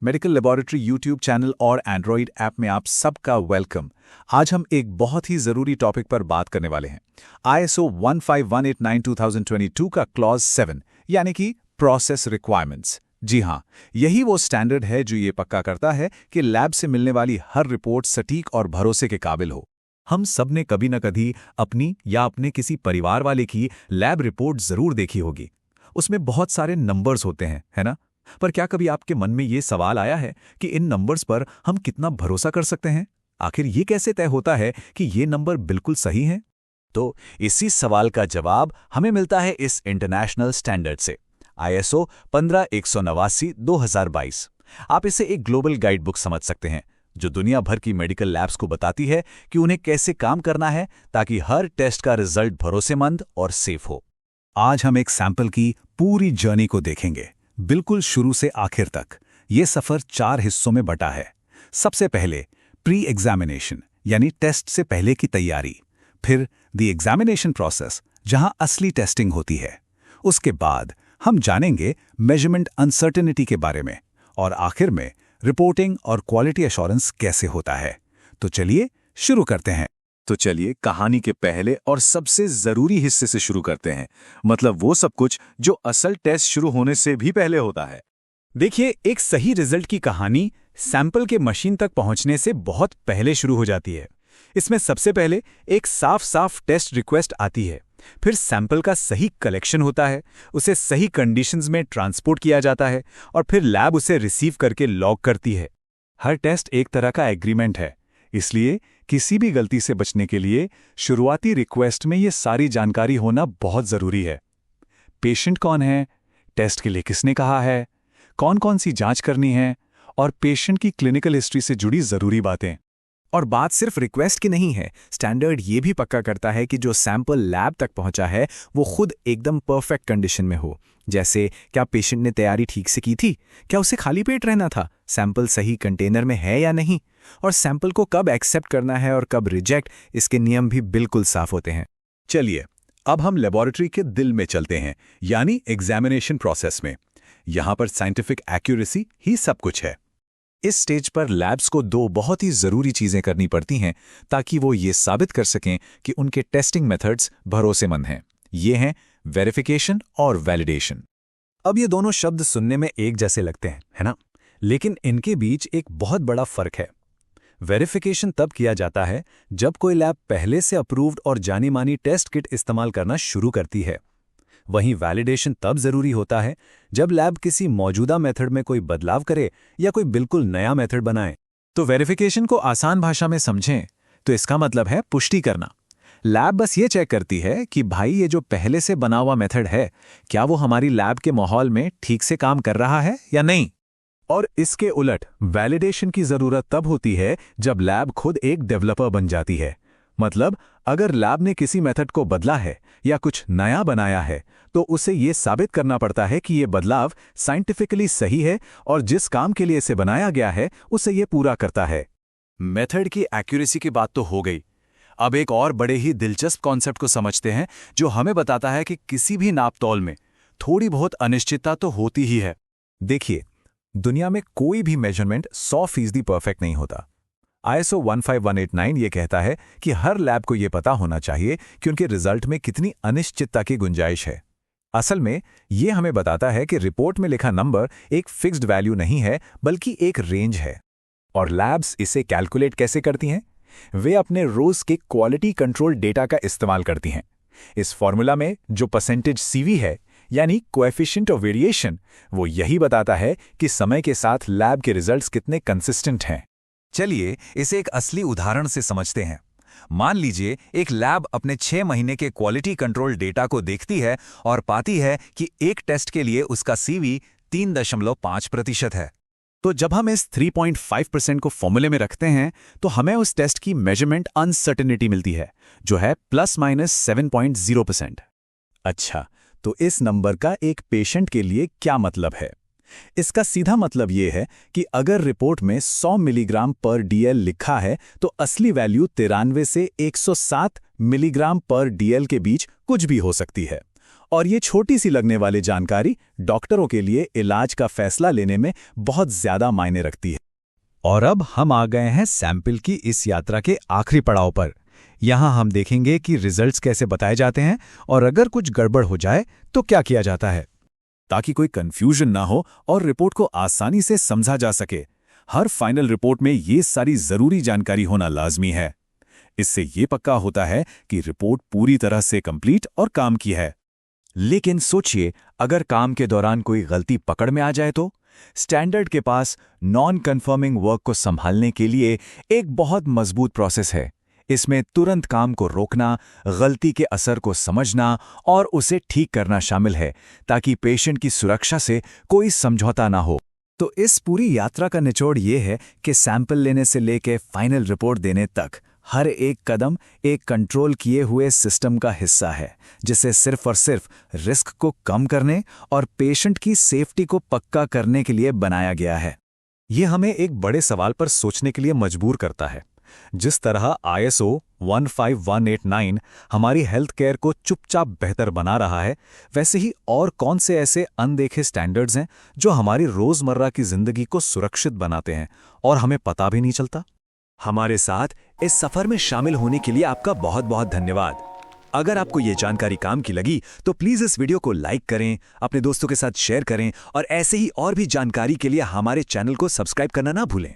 Medical laboratory YouTube channel और Android app में आप सबका वेलकम। आज हम एक बहुत ही ज़रूरी टॉपिक पर बात करने वाले हैं। ISO 15189-2022 का क्लॉज 7 यानी कि प्रोसेस रिक्वायरमेंट्स। जी हाँ, यही वो स्टैंडर्ड है जो ये पक्का करता है कि लैब से मिलने वाली हर रिपोर्ट सटीक और भरोसे के काबिल हो। हम सब ने कभी न कभी अपनी या अपने किसी परिवार वाले की लैब रिपोर्ट ज़रूर देखी होगी। उसमें बहुत सारे नंबर्स होते हैं, है ना? पर क्या कभी आपके मन में ये सवाल आया है कि इन नंबर्स पर हम कितना भरोसा कर सकते हैं? आखिर ये कैसे तय होता है कि ये नंबर बिल्कुल सही हैं? तो इसी सवाल का जवाब हमें मिलता है इस इंटरनेशनल स्टैंडर्ड से, ISO 15189-2022। आप इसे एक ग्लोबल गाइड बुक समझ सकते हैं, जो दुनिया भर की मेडिकल लैब्स को बताती है कि उन्हें कैसे काम करना है ताकि हर टेस्ट का रिजल्ट भरोसेमंद और सेफ हो। आज हम एक सैंपल की पूरी जर्नी को देखेंगे, बिल्कुल शुरू से आखिर तक। ये सफ़र 4 हिस्सों में बटा है। सबसे पहले प्री एग्जामिनेशन यानी टेस्ट से पहले की तैयारी, फिर द एग्जामिनेशन प्रोसेस जहां असली टेस्टिंग होती है। उसके बाद हम जानेंगे मेजरमेंट अनसर्टेनिटी के बारे में, और आखिर में रिपोर्टिंग और क्वालिटी एश्योरेंस कैसे होता है। तो चलिए शुरू करते हैं। तो चलिए कहानी के पहले और सबसे जरूरी हिस्से से शुरू करते हैं, मतलब वो सब कुछ जो असल टेस्ट शुरू होने से भी पहले होता है। देखिए, एक सही रिजल्ट की कहानी सैंपल के मशीन तक पहुंचने से बहुत पहले शुरू हो जाती है। इसमें सबसे पहले एक साफ टेस्ट रिक्वेस्ट आती है, फिर सैंपल का सही कलेक्शन होता है, उसे सही कंडीशंस में ट्रांसपोर्ट किया जाता है और फिर लैब उसे रिसीव करके लॉग करती है। हर टेस्ट एक तरह का एग्रीमेंट है, इसलिए किसी भी गलती से बचने के लिए शुरुआती रिक्वेस्ट में ये सारी जानकारी होना बहुत ज़रूरी है। पेशेंट कौन है, टेस्ट के लिए किसने कहा है, कौन कौन सी जांच करनी है, और पेशेंट की क्लिनिकल हिस्ट्री से जुड़ी ज़रूरी बातें। और बात सिर्फ रिक्वेस्ट की नहीं है, स्टैंडर्ड ये भी पक्का करता है कि जो सैंपल लैब तक पहुंचा है वो खुद एकदम परफेक्ट कंडीशन में हो। जैसे, क्या पेशेंट ने तैयारी ठीक से की थी, क्या उसे खाली पेट रहना था, सैंपल सही कंटेनर में है या नहीं, और सैंपल को कब एक्सेप्ट करना है और कब रिजेक्ट, इसके नियम भी बिल्कुल साफ होते हैं। चलिए अब हम लेबोरेटरी के दिल में चलते हैं, यानी एग्जामिनेशन प्रोसेस में। यहां पर साइंटिफिक एक्यूरेसी ही सब कुछ है। इस स्टेज पर लैब्स को 2 बहुत ही जरूरी चीजें करनी पड़ती हैं ताकि वो ये साबित कर सकें कि उनके टेस्टिंग मेथड्स भरोसेमंद हैं। ये हैं वेरिफिकेशन और वैलिडेशन। अब ये दोनों शब्द सुनने में एक जैसे लगते हैं, है ना? लेकिन इनके बीच एक बहुत बड़ा फर्क है। वेरिफिकेशन तब किया जाता है जब कोई लैब पहले से अप्रूव्ड और जानी मानी टेस्ट किट इस्तेमाल करना शुरू करती है। वहीं वैलिडेशन तब जरूरी होता है जब लैब किसी मौजूदा मेथड में कोई बदलाव करे या कोई बिल्कुल नया मेथड बनाए। तो वेरिफिकेशन को आसान भाषा में समझें तो इसका मतलब है पुष्टि करना। लैब बस ये चेक करती है कि भाई ये जो पहले से बना हुआ मेथड है, क्या वो हमारी लैब के माहौल में ठीक से काम कर रहा है या नहीं। और इसके उलट वैलिडेशन की जरूरत तब होती है जब लैब खुद एक डेवलपर बन जाती है। मतलब अगर लैब ने किसी मेथड को बदला है या कुछ नया बनाया है, तो उसे ये साबित करना पड़ता है कि ये बदलाव साइंटिफिकली सही है और जिस काम के लिए इसे बनाया गया है उसे ये पूरा करता है। मेथड की एक्यूरेसी की बात तो हो गई। अब एक और बड़े ही दिलचस्प कॉन्सेप्ट को समझते हैं जो हमें बताता है कि किसी भी नापतोल में थोड़ी बहुत अनिश्चितता तो होती ही है। देखिए, दुनिया में कोई भी मेजरमेंट 100% परफेक्ट नहीं होता। ISO 15189 ये कहता है कि हर लैब को ये पता होना चाहिए कि उनके रिजल्ट में कितनी अनिश्चितता की गुंजाइश है। असल में ये हमें बताता है कि रिपोर्ट में लिखा नंबर एक फिक्स्ड वैल्यू नहीं है, बल्कि एक रेंज है। और लैब्स इसे कैलकुलेट कैसे करती हैं? वे अपने रोज के क्वालिटी कंट्रोल डेटा का इस्तेमाल करती हैं। इस फॉर्मूला में जो परसेंटेज CV है, यानी कोएफिशिएंट ऑफ वेरिएशन, वो यही बताता है कि समय के साथ लैब के रिजल्ट्स कितने कंसिस्टेंट हैं। चलिए इसे एक असली उदाहरण से समझते हैं। मान लीजिए एक लैब अपने 6 महीने के क्वालिटी कंट्रोल डेटा को देखती है और पाती है कि एक टेस्ट के लिए उसका CV 3.5% है। तो जब हम इस 3.5% को फॉर्मूले में रखते हैं तो हमें उस टेस्ट की मेजरमेंट अनसर्टेनिटी मिलती है, जो है ±7.0%। अच्छा, तो इस नंबर का एक पेशेंट के लिए क्या मतलब है? इसका सीधा मतलब ये है कि अगर रिपोर्ट में 100 मिलीग्राम पर DL लिखा है तो असली वैल्यू 93 से 107 मिलीग्राम पर DL के बीच कुछ भी हो सकती है। और ये छोटी सी लगने वाली जानकारी डॉक्टरों के लिए इलाज का फैसला लेने में बहुत ज्यादा मायने रखती है। और अब हम आ गए हैं सैंपल की इस यात्रा के आखिरी पड़ाव पर। यहाँ हम देखेंगे कि रिजल्ट्स कैसे बताए जाते हैं और अगर कुछ गड़बड़ हो जाए तो क्या किया जाता है, ताकि कोई कंफ्यूजन ना हो और रिपोर्ट को आसानी से समझा जा सके। हर फाइनल रिपोर्ट में ये सारी जरूरी जानकारी होना लाजमी है। इससे ये पक्का होता है कि रिपोर्ट पूरी तरह से कंप्लीट और काम की है। लेकिन सोचिए, अगर काम के दौरान कोई गलती पकड़ में आ जाए तो? स्टैंडर्ड के पास नॉन कन्फर्मिंग वर्क को संभालने के लिए एक बहुत मजबूत प्रोसेस है। इसमें तुरंत काम को रोकना, गलती के असर को समझना और उसे ठीक करना शामिल है, ताकि पेशेंट की सुरक्षा से कोई समझौता ना हो। तो इस पूरी यात्रा का निचोड़ ये है कि सैंपल लेने से लेके फाइनल रिपोर्ट देने तक हर एक कदम एक कंट्रोल किए हुए सिस्टम का हिस्सा है, जिसे सिर्फ और सिर्फ रिस्क को कम करने और पेशेंट की सेफ्टी को पक्का करने के लिए बनाया गया है। ये हमें एक बड़े सवाल पर सोचने के लिए मजबूर करता है। जिस तरह ISO 15189 हमारी हेल्थ केयर को चुपचाप बेहतर बना रहा है, वैसे ही और कौन से ऐसे अनदेखे स्टैंडर्ड्स हैं जो हमारी रोजमर्रा की जिंदगी को सुरक्षित बनाते हैं और हमें पता भी नहीं चलता। हमारे साथ इस सफर में शामिल होने के लिए आपका बहुत बहुत धन्यवाद। अगर आपको ये जानकारी काम की लगी तो प्लीज इस वीडियो को लाइक करें, अपने दोस्तों के साथ शेयर करें और ऐसे ही और भी जानकारी के लिए हमारे चैनल को सब्सक्राइब करना ना भूलें।